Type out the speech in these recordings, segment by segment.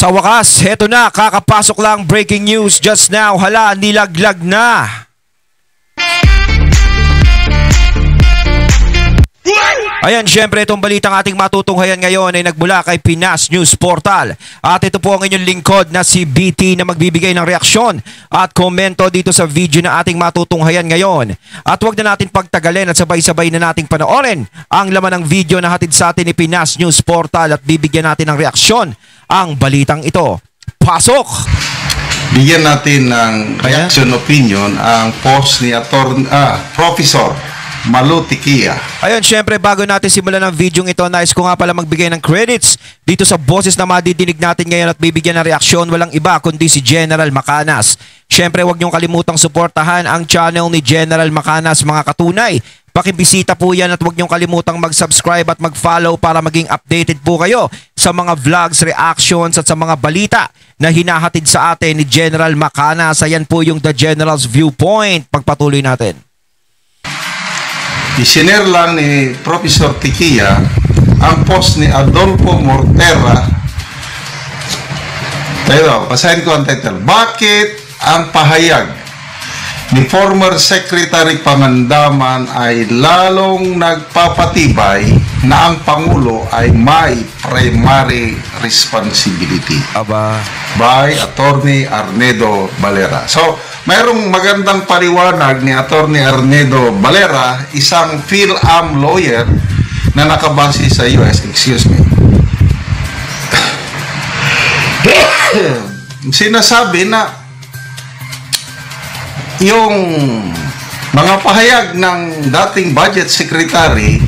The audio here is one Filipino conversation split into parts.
Sa wakas, heto na, kakapasok lang, breaking news just now. Hala, nilaglag na. Ayan, syempre itong balitang ating matutunghayan ngayon ay nagmula kay Pinas News Portal. At ito po ang inyong lingkod na si BT na magbibigay ng reaksyon at komento dito sa video na ating matutunghayan ngayon. At huwag na natin pagtagalin at sabay-sabay na nating panoorin ang laman ng video na hatid sa atin ni Pinas News Portal at bibigyan natin ng reaksyon ang balitang ito. Pasok! Bigyan natin ng reaction opinion ang post ni Professor Malu Tikia. Ayun, syempre bago natin simulan ang video ito, nais ko nga pala magbigay ng credits dito sa boses na madidinig natin ngayon at bibigyan ng reaksyon. Walang iba kundi si General Macanas. Syempre huwag niyong kalimutang suportahan ang channel ni General Macanas, mga katunay. Pakibisita po yan at huwag niyong kalimutang mag-subscribe at mag-follow para maging updated po kayo sa mga vlogs, reactions at sa mga balita na hinahatid sa atin ni General Macanas. Ayan po yung The General's Viewpoint. Pagpatuloy natin. Isinare lang ni Professor Tikia ang post ni Adolfo Mortera. Pero, basahin ko ang title. Bakit ang pahayag ni former Secretary Pangandaman ay lalong nagpapatibay na ang Pangulo ay may primary responsibility? Aba. By Attorney Arnedo Valera. So, mayroong magandang paliwanag ni Attorney Arnedo Valera, isang PhilAm lawyer na nakabase sa US. Excuse me. Sinasabi na yung mga pahayag ng dating budget secretary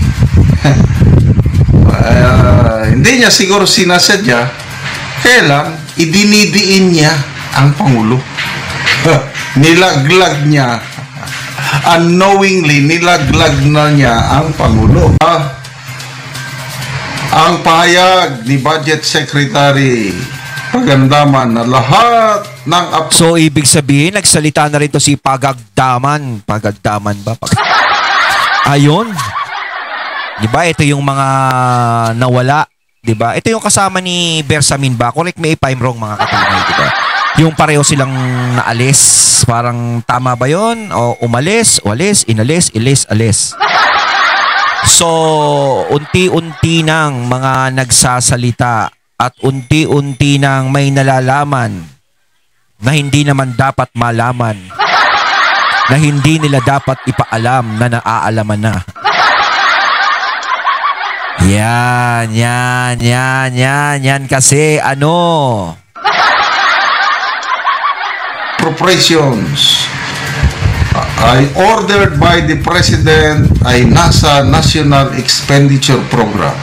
hindi niya siguro sinasadya, kaya lang idinidiin niya ang Pangulo. Nilaglag niya, unknowingly nilaglag na niya ang Pangulo. Ang pahayag ni Budget Secretary Pangandaman na lahat ng so ibig sabihin nagsalita na rin to si Pagagdaman. Pagagdaman ba? Ayun. 'Di ba ito yung mga nawala, 'di ba? Ito yung kasama ni Bersamin ba? Correct me if I'm wrong, mga katunay, 'di ba? Yung pareho silang naalis. Parang tama ba 'yon? O umalis, umalis, inalis, ilis, alis. So, unti-unti nang mga nagsasalita at unti-unti nang may nalalaman na hindi naman dapat malaman, na hindi nila dapat ipaalam na naaalaman na. Yan kasi ano? Appropriations ay ordered by the President ay nasa National Expenditure Program.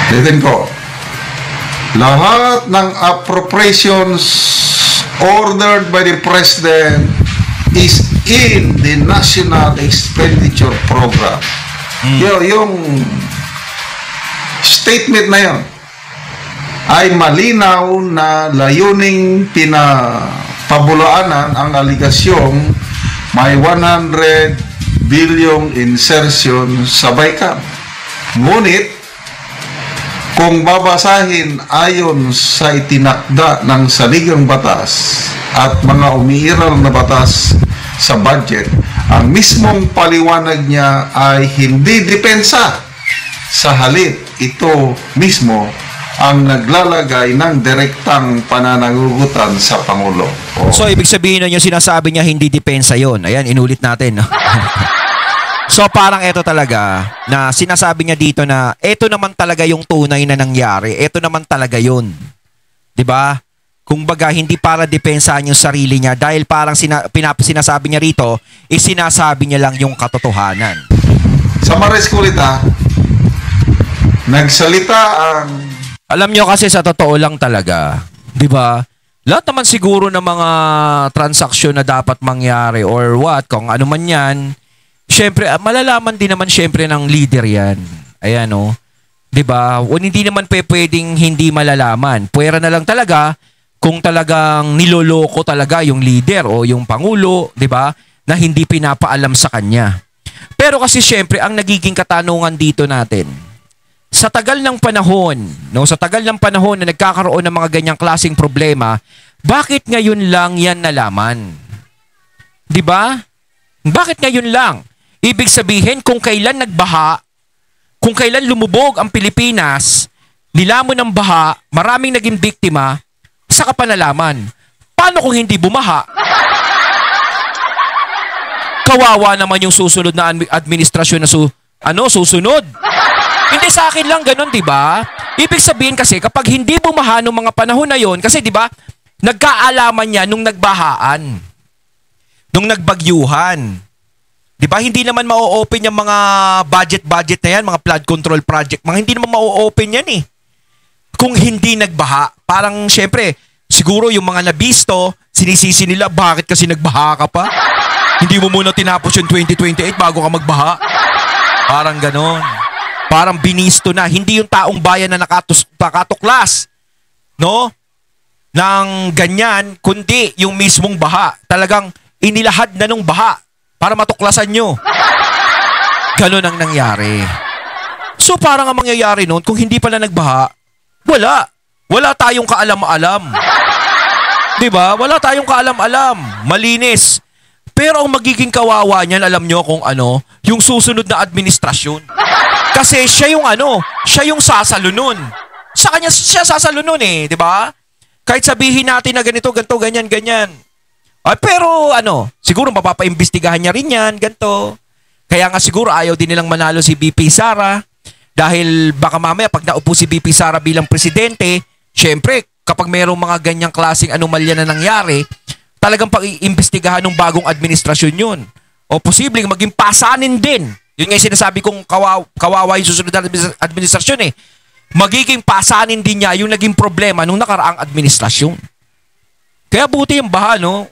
Litin ko, lahat ng appropriations ordered by the President is in the National Expenditure Program. Yung statement na yun ay malinaw na layuning pinapabulaanan ang aligasyong may 100 billion insertion sa BICAM. Ngunit, kung babasahin ayon sa itinakda ng saligang batas at mga umiiral na batas sa budget, ang mismong paliwanag niya ay hindi depensa. Sa halip, ito mismo ang naglalagay ng direktang pananagugutan sa Pangulo. So, ibig sabihin na yung sinasabi niya hindi depensa yon. Ayan, inulit natin. So, parang ito talaga na sinasabi niya dito na ito naman talaga yung tunay na nangyari. Ito naman talaga yun. 'Di ba? Kung baga, hindi para depensahan yung sarili niya dahil parang sinasabi niya rito, sinasabi niya lang yung katotohanan. Sa Mariskulita, nagsalita ang... Alam nyo kasi sa totoo lang talaga, di ba? Lahat naman siguro ng mga transaksyon na dapat mangyari or what, kung ano man yan, syempre, malalaman din naman syempre ng leader yan. Ayan o. Di ba? Hindi naman pwedeng hindi malalaman. Pwera na lang talaga kung talagang niloloko talaga yung leader o yung Pangulo, di ba? Na hindi pinapaalam sa kanya. Pero kasi syempre, ang nagiging katanungan dito natin, sa tagal ng panahon, no, sa tagal ng panahon na nagkakaroon ng mga ganyang klaseng problema, bakit ngayon lang yan nalaman? 'Di ba? Bakit ngayon lang? Ibig sabihin, kung kailan nagbaha, kung kailan lumubog ang Pilipinas, nilamon ng baha, maraming naging biktima, saka pa nalaman. Paano kung hindi bumaha? Kawawa naman yung susunod na administrasyon na susunod. Hindi sa akin lang ganun, 'di ba? Ibig sabihin kasi kapag hindi bumaha nung mga panahon na 'yon, kasi 'di ba, nagkaalaman niya nung nagbahaan, nung nagbagyuhan. 'Di ba? Hindi naman ma-open yung mga budget na 'yan, mga flood control project. Mga hindi naman ma-open 'yan eh. Kung hindi nagbaha, parang syempre, siguro yung mga nabisto, sinisisi nila, bakit kasi nagbaha ka pa? Hindi mo muna tinapos yung 2028 bago ka magbaha. Parang ganon. Parang binisto na. Hindi yung taong bayan na nakatuklas, no, ng ganyan, kundi yung mismong baha. Talagang inilahad na nung baha para matuklasan nyo. Ganon ang nangyari. So parang ang mangyayari noon, kung hindi pala nagbaha, wala tayong kaalam-alam. Diba? Wala tayong kaalam-alam. Malinis. Pero ang magiging kawawa niyan, alam nyo kung ano, yung susunod na administrasyon. Kasi siya yung sasalunon. Sa kanya siya sasalunon eh, di ba? Kahit sabihin natin na ganito, ganyan. Ay, pero siguro mapapaimbestigahan niya rin yan, ganito. Kaya nga siguro ayaw din nilang manalo si BP Sara. Dahil baka mamaya pag naupo si BP Sara bilang presidente, syempre, kapag mayroong mga ganyang klaseng anomalya na nangyari, talagang pag-iimbestigahan ng bagong administrasyon yun. O posibleng maging pasanin din. Yun nga yung sinasabi kong kawawa yung susunod na administrasyon eh. Magiging pasanin din niya yung naging problema nung nakaraang administrasyon. Kaya buti yung baha, no?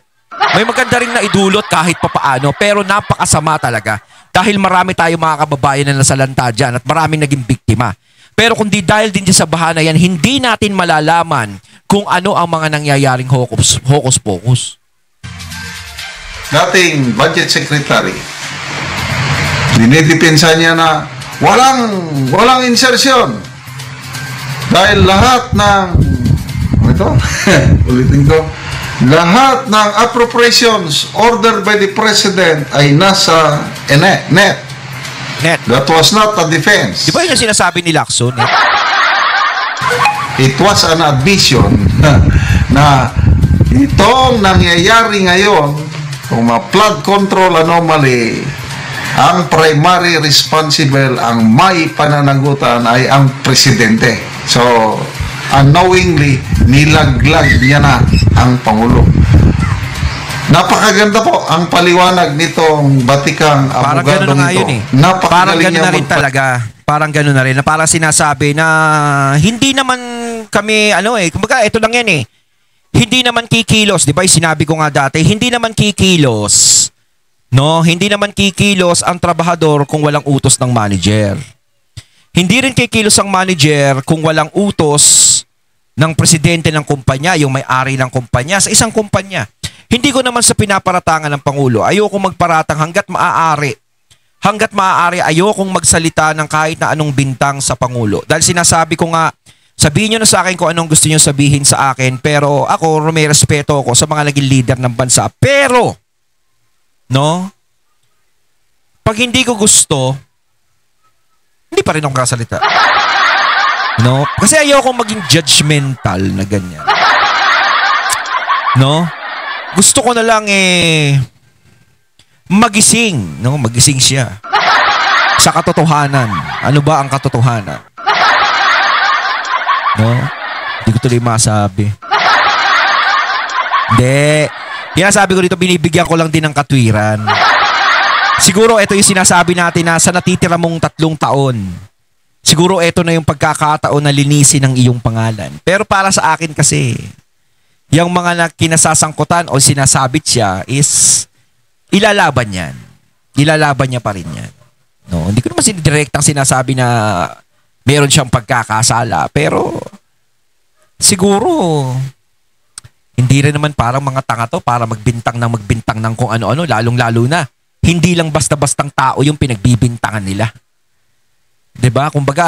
May maganda rin na idulot kahit papaano, pero napakasama talaga. Dahil marami tayo mga kababayan na nasalanta dyan at maraming naging biktima. Pero kung di dahil din sa baha na yan, hindi natin malalaman kung ano ang mga nangyayaring hokus-pokus. Dating budget secretary, dinidepensa niya na walang insertion dahil lahat ng ulitin ko, lahat ng appropriations ordered by the president ay nasa net. That was not a defense. Di ba yun yung sinasabi ni Lacson? It was an admission na itong nangyayari ngayon, kung ma-flood control anomaly, ang primary responsible, ang may pananagutan ay ang presidente. So, unknowingly, nilaglag niya na ang Pangulo. Napakaganda po ang paliwanag nitong batikang abogadong ito. Parang gano'n na rin talaga. Parang gano'n na rin. Parang sinasabi na hindi naman kami, kumbaga, ito lang yan eh. Hindi naman kikilos, di ba? Sinabi ko nga dati, hindi naman kikilos. No? Hindi naman kikilos ang trabahador kung walang utos ng manager. Hindi rin kikilos ang manager kung walang utos ng presidente ng kumpanya, yung may-ari ng kumpanya, sa isang kumpanya. Hindi ko naman sa pinaparatangan ng Pangulo. Ayokong magparatang hanggat maaari. Hanggat maaari, ayokong magsalita ng kahit na anong bintang sa Pangulo. Dahil sinasabi ko nga, sabihin nyo na sa akin kung anong gusto nyo sabihin sa akin, pero ako, may respeto ako sa mga naging leader ng bansa. Pero, no? Pag hindi ko gusto, hindi pa rin ako kasalita. No? Kasi ayokong maging judgmental na ganyan. No? Gusto ko na lang magising. No? Magising siya. Sa katotohanan. Ano ba ang katotohanan? No? Hindi ko tuloy masabi. Hindi. Sinasabi ko dito, binibigyan ko lang din ng katwiran. Siguro ito yung sinasabi natin na sa natitira mong 3 taon. Siguro ito na yung pagkakataon na linisin ng iyong pangalan. Pero para sa akin kasi, yung mga kinasasangkutan o sinasabit siya is ilalaban yan. Ilalaban niya pa rin yan. No? Hindi ko naman direktang sinasabi na meron siyang pagkakasala. Pero siguro hindi rin naman parang mga tanga to para magbintang ng kung ano-ano, lalong-lalo na. Hindi lang basta-bastang tao yung pinagbibintangan nila. 'Di ba? Kumbaga,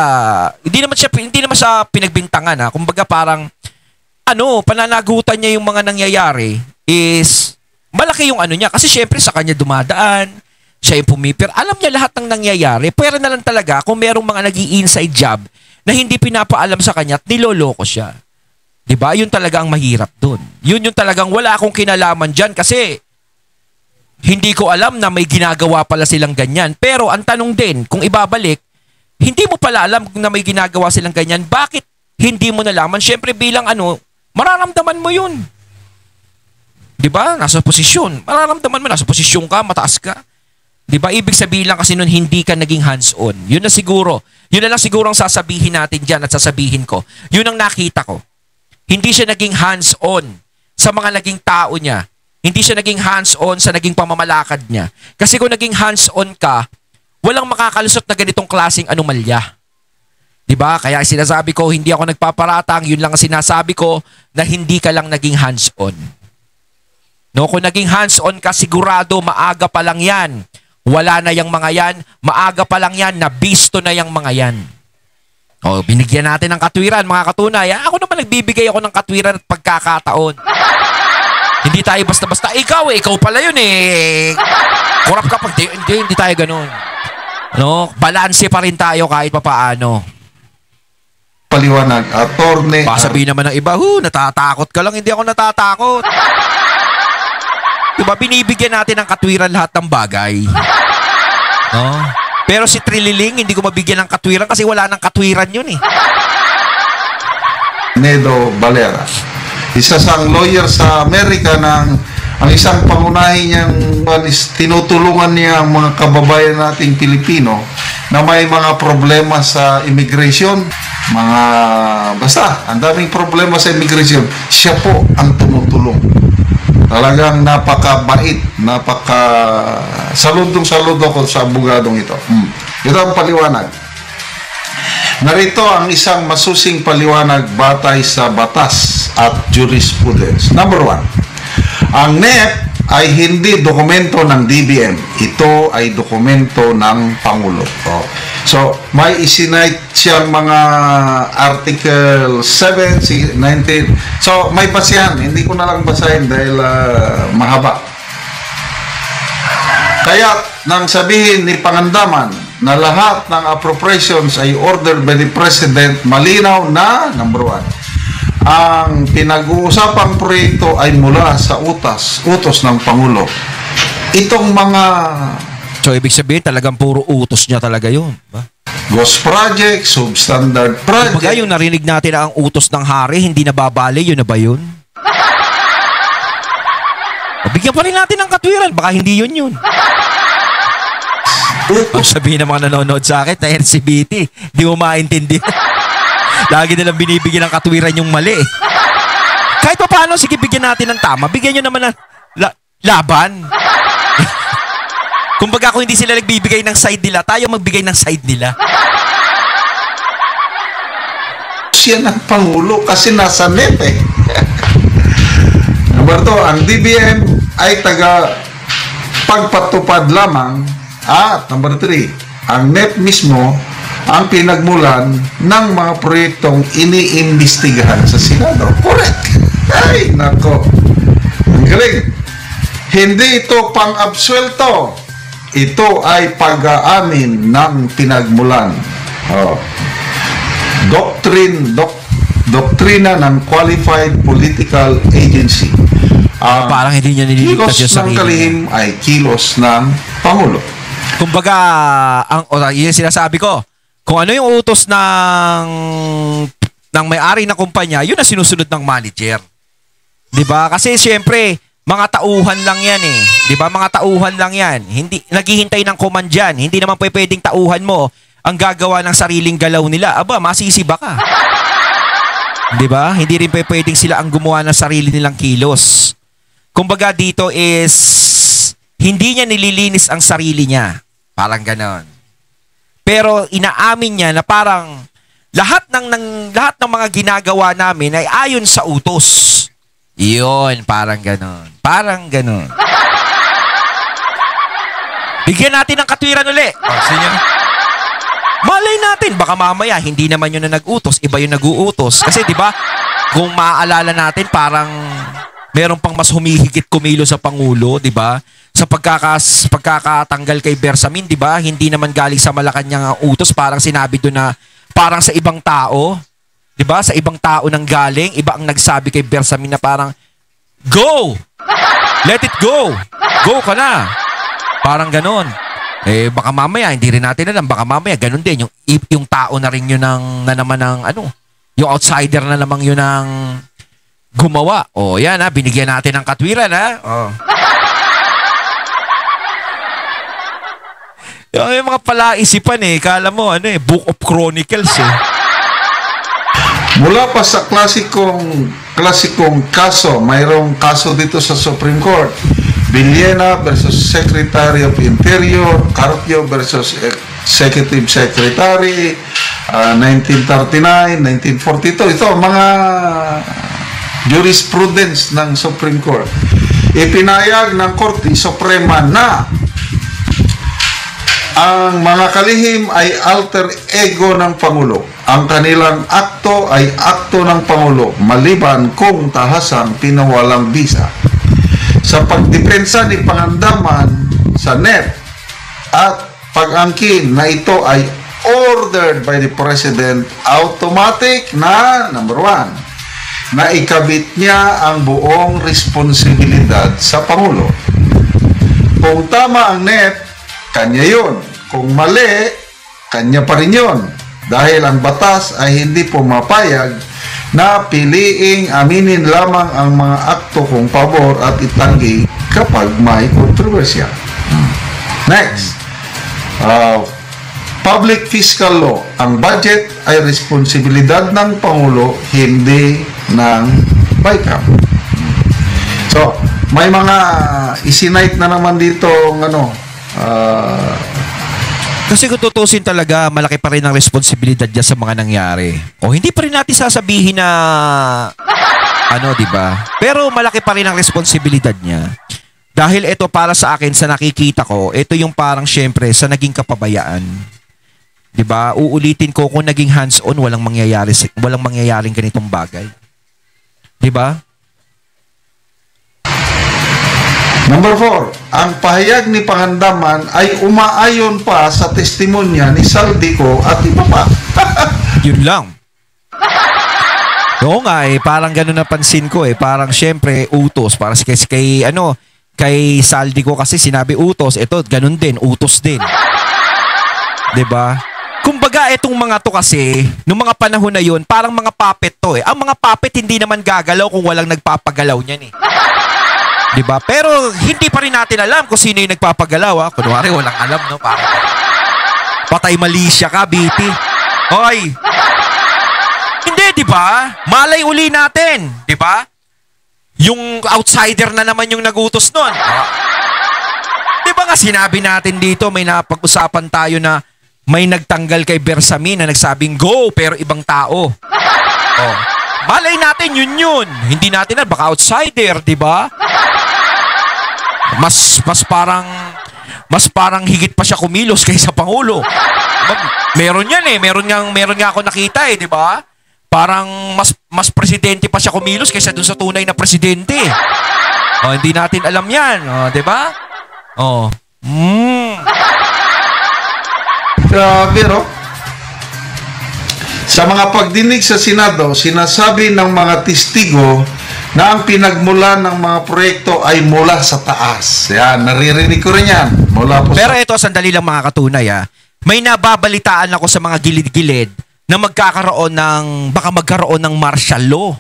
hindi naman siya pinagbintangan ha. Kumbaga parang pananagutan niya yung mga nangyayari is malaki yung ano niya kasi syempre sa kanya dumadaan, siya yung pumipir. Alam niya lahat ng nangyayari. Pwera na lang talaga kung merong mga nag-i-inside job na hindi pinapaalam sa kanya at niloloko siya. 'Di ba? Yun talaga ang mahirap doon. Yun yung talagang wala akong kinalaman diyan kasi hindi ko alam na may ginagawa pala silang ganyan. Pero ang tanong din, kung ibabalik, hindi mo pala alam na may ginagawa silang ganyan. Bakit hindi mo nalaman? Syempre bilang mararamdaman mo yun. 'Di ba? Nasa posisyon. Mararamdaman mo, nasa posisyon ka, mataas ka. 'Di ba? Ibig sabihin lang kasi nun hindi ka naging hands-on. Yun na lang siguro ang sasabihin natin diyan at sasabihin ko. Yun ang nakita ko. Hindi siya naging hands-on sa mga naging tao niya. Hindi siya naging hands-on sa naging pamamalakad niya. Kasi kung naging hands-on ka, walang makakalusot na ganitong klaseng anomalya. 'Di ba? Kaya sinasabi ko, hindi ako nagpaparatang, yun lang ang sinasabi ko na hindi ka lang naging hands-on. No, kung naging hands-on ka, sigurado maaga pa lang 'yan. Wala na yang mga yan, maaga pa lang yan, nabisto na yang mga yan. O, binigyan natin ng katwiran, mga katunay. Ako naman nagbibigay ako ng katwiran at pagkakataon. Hindi tayo basta-basta, ikaw pala yun Kurap ka pag, hindi tayo ganun. No? Balanse pa rin tayo kahit papaano. Paliwanag, attorney. Pasabihin naman ng iba, natatakot ka lang, hindi ako natatakot. Diba, binibigyan natin ng katwiran lahat ng bagay. No? Pero si Trililing, hindi ko mabigyan ng katwiran kasi wala nang katwiran yun Nedo Valera. Isa sang lawyer sa Amerika ang isang pangunahin niyang tinutulungan niya ang mga kababayan nating Pilipino na may mga problema sa immigration. Basta, ang daming problema sa immigration. Siya po ang tumutulong. Talagang napakabait, saludo ko sa abogadong ito. Ito ang paliwanag. Narito ang isang masusing paliwanag batay sa batas at jurisprudence. Number 1, ang NEP ay hindi dokumento ng DBM. Ito ay dokumento ng Pangulo. So, may isinite siyang mga Article 7, 19. So, may basihan. Hindi ko na lang basahin dahil mahaba. Kaya, nang sabihin ni Pangandaman na lahat ng appropriations ay ordered by the President, malinaw na, number 1, ang pinag-uusapang proyekto ay mula sa utos ng Pangulo. Itong mga... So, ibig sabihin, talagang puro utos niya talaga yun. Ba? Ghost project, substandard project. Kumbaga, yung narinig natin na ang utos ng hari, hindi nababali, yun na ba yun? Bigyan pa rin natin ng katwiran, baka hindi yun. Sabihin ng mga nanonood sa akin na RCBT, di mo maintindihan. Lagi nilang binibigyan ng katwiran yung mali. Kahit pa paano, sige, bigyan natin ng tama. Bigyan nyo naman ng laban. Kumbaga, kung hindi sila nagbibigay ng side nila, tayo magbigay ng side nila. Siya ng Pangulo kasi nasa NEP Number 2, ang DBM ay pagpatupad lamang. At number 3, ang NEP mismo ang pinagmulan ng mga proyektong iniimbestigahan sa Senado. Correct. Ay, nako. Ang galing. Hindi ito pang-absuelto. Ito ay pag-aamin ng pinagmulan. Doktrina ng Qualified Political Agency. Parang hindi niya nililigtas yung sarili. Kilos ng kalihim ay kilos ng Pangulo. Kumbaga, yun sinasabi ko, kung ano yung utos ng may-ari ng kumpanya, yun ang sinusunod ng manager. 'Di ba? Kasi siyempre, mga tauhan lang yan 'Di ba? Mga tauhan lang yan. Hindi naghihintay ng command yan. Hindi naman pwedeng tauhan mo ang gagawa ng sariling galaw nila. Aba, masisiba ka. 'Di ba? Hindi rin pwedeng sila ang gumawa ng sarili nilang kilos. Kumbaga dito is hindi niya nililinis ang sarili niya. Parang ganon. Pero inaamin niya na parang lahat ng mga ginagawa namin ay ayon sa utos. Iyon, parang ganon. Parang ganon. Bigyan natin ng katwiran uli. Sige. Malay Malay natin, baka mamaya hindi naman yun na nag-utos, iba yung nag-uutos. Kasi 'di ba, kung maaalala natin, parang meron pang mas humihigit kumilo sa Pangulo, 'di ba? Sa pagkakatanggal kay Bersamin, 'di ba? Hindi naman galing sa Malacanang ang utos, parang sinabi doon na parang sa ibang tao, 'di ba? Sa ibang tao nang galing, iba ang nagsabi kay Bersamin na parang go! Let it go! Go ka na! Parang ganon. Eh baka mamaya hindi rin natin alam, baka mamaya ganun din yung tao na rin yun na naman ng ano, yung outsider na namang yun ang gumawa. Oh, yan ha, binigyan natin ng katwiran ha. Oh. Yung mga palaisipan kala mo Book of Chronicles Mula pa sa klasikong kaso, mayroong kaso dito sa Supreme Court. Villena versus Secretary of Interior, Carpio versus Executive Secretary, 1939, 1942. Ito, mga jurisprudence ng Supreme Court. Ipinayag ng Korte Suprema na ang mga kalihim ay alter ego ng Pangulo. Ang kanilang akto ay akto ng Pangulo, maliban kung tahasang pinawalang bisa. Sa pagdepensa ni Pangandaman sa NEP at pag-angkin na ito ay ordered by the President, automatic na, number 1, na ikabit niya ang buong responsibilidad sa Pangulo. Kung tama ang NEP, kanya yun. Kung mali, kanya pa rin yun. Dahil ang batas ay hindi pumapayag na piliing aminin lamang ang mga akto kung pabor at itanggi kapag may kontrobersya. Next, public fiscal law. Ang budget ay responsibilidad ng Pangulo, hindi ng BICAM. So, may mga isinight na naman dito kasi kung tutusin talaga, malaki pa rin ang responsibilidad niya sa mga nangyari. O hindi pa rin natin sasabihin na di ba? Pero malaki pa rin ang responsibilidad niya. Dahil ito para sa akin, sa nakikita ko, ito yung parang syempre sa naging kapabayaan. 'Di ba? Uulitin ko, kung naging hands-on, walang mangyayaring ganitong bagay. 'Di ba? Number 4, ang pahayag ni Pangandaman ay umaayon pa sa testimonya ni Saldico at iba pa. Yun lang. Oo nga parang gano'n napansin ko parang syempre utos, parang kay Saldico kasi sinabi utos, ito gano'n din, utos din. 'Di ba? Kumbaga itong mga to kasi, nung mga panahon na yun, parang mga puppet to Ang mga puppet hindi naman gagalaw kung walang nagpapagalaw niyan 'Di ba? Pero hindi pa rin natin alam kung sino yung nagpapagalaw Kunwari walang alam parang patay malisya ka, BP. Hoy. Hindi, 'di ba? Malay uli natin, 'di ba? Yung outsider na naman yung nagutos noon. 'Di ba nga sinabi natin dito, may napag-usapan tayo na may nagtanggal kay Bersamin na nagsabing go pero ibang tao. Malay natin yun. Hindi natin baka outsider, 'di ba? Mas parang higit pa siya kumilos kaysa Pangulo. Meron yan meron nga ako nakita 'di ba? Parang mas presidente pa siya kumilos kaysa dun sa tunay na presidente. Hindi natin alam yan, 'di ba? Grabe, Sa mga pagdinig sa Senado, sinasabi ng mga testigo na ang pinagmulan ng mga proyekto ay mula sa taas. Yan, naririnig ko rin yan. Pero ito, sandali lang mga katunay May nababalitaan ako sa mga gilid-gilid na baka magkaroon ng martial law.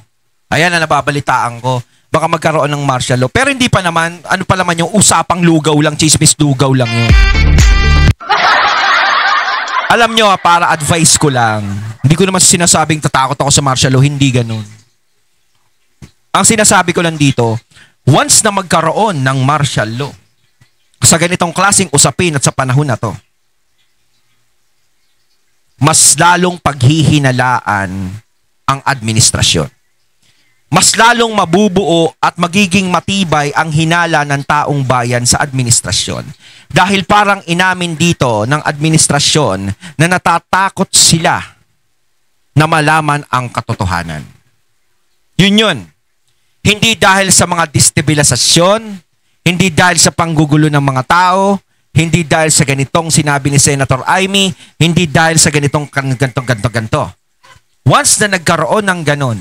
Ayan na nababalitaan ko. Baka magkaroon ng martial law. Pero hindi pa naman, pa naman yung usapang lugaw lang, chismis lugaw lang yun. Alam nyo para advice ko lang, hindi ko naman sinasabing tatakot ako sa martial law, hindi ganun. Ang sinasabi ko lang dito, once na magkaroon ng martial law, sa ganitong klaseng usapin at sa panahon na to, mas lalong paghihinalaan ang administrasyon. Mas lalong mabubuo at magiging matibay ang hinala ng taong bayan sa administrasyon. Dahil parang inamin dito ng administrasyon na natatakot sila na malaman ang katotohanan. Yun. Hindi dahil sa mga destabilisasyon, hindi dahil sa panggugulo ng mga tao, hindi dahil sa ganitong sinabi ni Senator Amy, hindi dahil sa ganitong ganto. Once na nagkaroon ng ganon,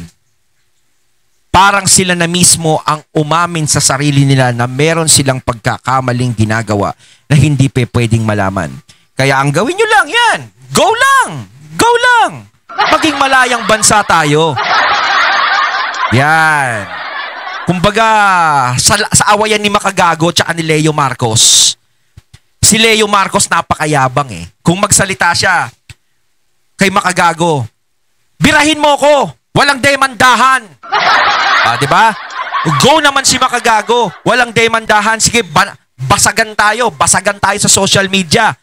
parang sila na mismo ang umamin sa sarili nila na meron silang pagkakamaling ginagawa na hindi pwedeng malaman. Kaya ang gawin nyo lang yan, go lang! Go lang! Maging malayang bansa tayo. Yan. Kumbaga, sa awayan ni Makagago tsaka ni Leo Marcos, si Leo Marcos napakayabang eh. Kung magsalita siya kay Makagago, birahin mo ko, walang demandahan. Di ba? Go naman si Makagago, walang demandahan. Sige, basagan tayo sa social media.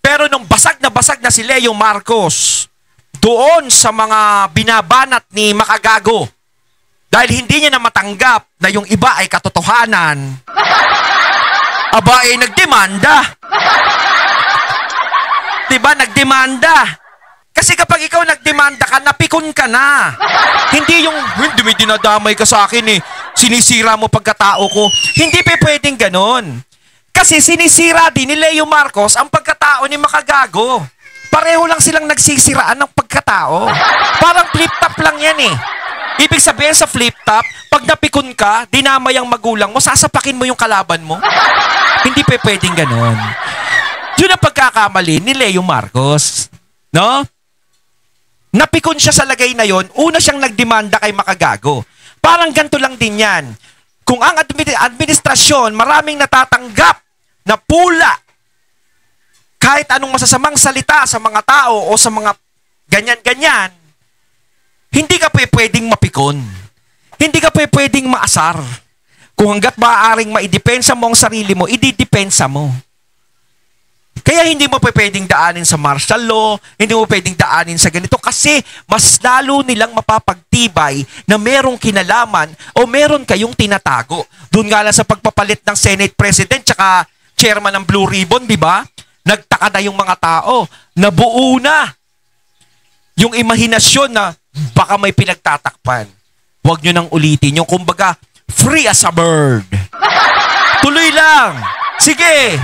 Pero nung basag na si Leo Marcos doon sa mga binabanat ni Makagago, dahil hindi niya na matanggap na yung iba ay katotohanan, nagdemanda. Diba? Nagdemanda. Kasi kapag ikaw nagdemanda ka, napikon ka na. Hindi yung, hindi dinadamay ka sa akin eh. Sinisira mo pagkatao ko. Hindi pwedeng ganon. Kasi sinisira din ni Leo Marcos ang pagkatao ni Makagago. Pareho lang silang nagsisiraan ng pagkatao. Parang flip-top lang yan eh. Ibig sabihin sa flip-top, pag napikon ka, dinamay ang magulang mo, sasapakin mo yung kalaban mo. Hindi pwedeng ganon. Yun ang pagkakamali ni Leo Marcos. No? Napikon siya sa lagay na yon, una siyang nagdemanda kay Makagago. Parang ganito lang din yan. Kung ang administrasyon maraming natatanggap na pula, kahit anong masasamang salita sa mga tao o sa mga ganyan-ganyan, hindi ka pwedeng mapikon. Hindi ka pwedeng maasar. Kung hanggat maaaring maidepensa mo ang sarili mo, ididepensa mo. Kaya hindi mo pwedeng daanin sa martial law, hindi mo pwedeng daanin sa ganito kasi mas lalo nilang mapapagtibay na merong kinalaman o meron kayong tinatago. Doon nga lang sa pagpapalit ng Senate President tsaka chairman ng Blue Ribbon, di ba? Nagtaka na yung mga tao. Nabuo na yung imahinasyon na baka may pinagtatakpan. Huwag nyo nang ulitin yung kumbaga free as a bird. Tuloy lang. Sige.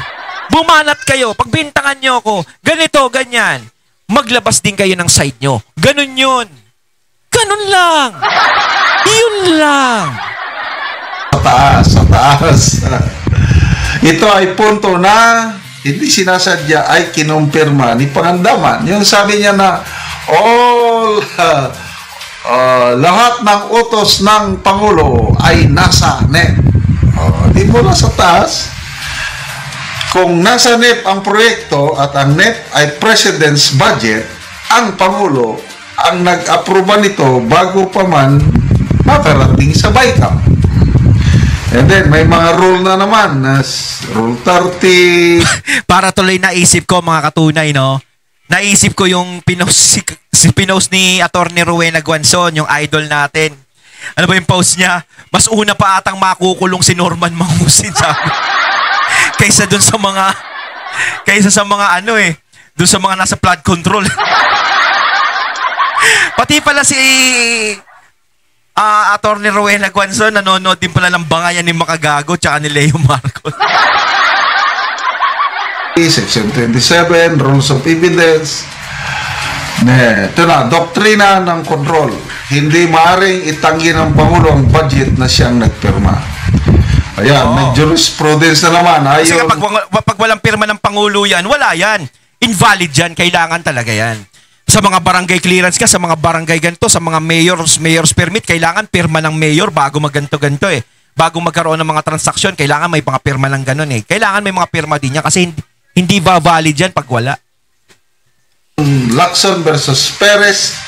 Bumanat kayo, pagbintangan nyo ako, ganito, ganyan. Maglabas din kayo ng side nyo. Ganun yun. Ganun lang. Yun lang. Sa taas. Ito ay punto na hindi sinasadya ay kinumpirma ni Pangandaman. Yung sabi niya na lahat ng utos ng Pangulo ay nasa NEP. Di mo na sa taas. Kung nasa NEP ang proyekto at ang NEP ay President's budget, ang Pangulo ang nag-aproba nito bago pa man makarating sa BICAM. And then, may mga rule na naman, Rule 30. Para tuloy naisip ko, mga katunay, no? Naisip ko yung pinost ni Atty. Rowena Guanzon, yung idol natin. Ano ba yung post niya? Mas una pa atang makukulong si Norman Mangusin, sabi. Kaysa dun sa mga dun sa mga nasa flood control. Pati pala si Atty. Rowena Guanzon nanonood din pala ng bangayan ni Makagago tsaka ni Leo Marcos. Section 27, Rules of Evidence. Ito na, doktrina ng control. Hindi maaaring itanggi ng Pangulo ang budget na siyang nagpirma. Ayan, may jurisprudence na naman. Kasi pag walang pirma ng Pangulo yan, wala yan. Invalid yan. Kailangan talaga yan. Sa mga barangay clearance ka, sa mga barangay ganito, sa mga mayor's permit, kailangan pirma ng mayor bago magganto-ganto eh. Bago magkaroon ng mga transaksyon, kailangan may mga pirma ng ganon eh. Kailangan may mga pirma din yan kasi hindi ba valid yan pag wala. Lacson versus Perez,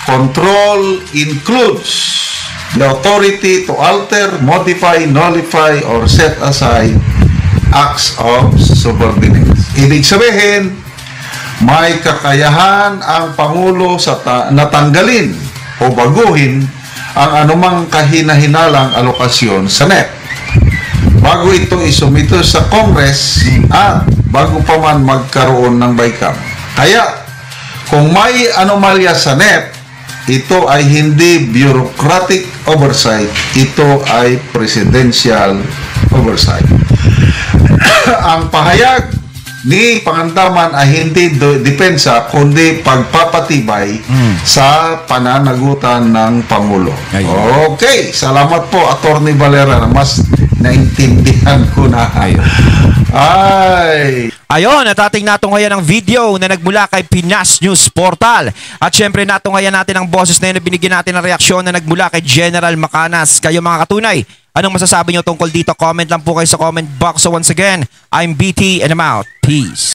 control includes the authority to alter, modify, nullify, or set aside acts of subordinates. Ibig sabihin, may kakayahan ang Pangulo sa natanggalin o baguhin ang anumang kahinahinalang alokasyon sa NEP. bago ito isumito sa Congress at bago pa man magkaroon ng BICAM. Kaya, kung may anomalya sa NEP, ito ay hindi bureaucratic oversight, ito ay presidential oversight. Ang pahayag ni Pangandaman ay hindi depensa kundi pagpapatibay sa pananagutan ng Pangulo. Ayun. Okay, salamat po Attorney Valera, na mas naintindihan ko na. Ayun, at ating natunghayan ang video na nagmula kay Pinas News Portal. At syempre natunghayan natin ang boses na yun na binigyan natin ng reaksyon na nagmula kay General Macanas. Kayo mga katunay, anong masasabi nyo tungkol dito? Comment lang po kayo sa comment box. So once again, I'm BT and I'm out. Peace.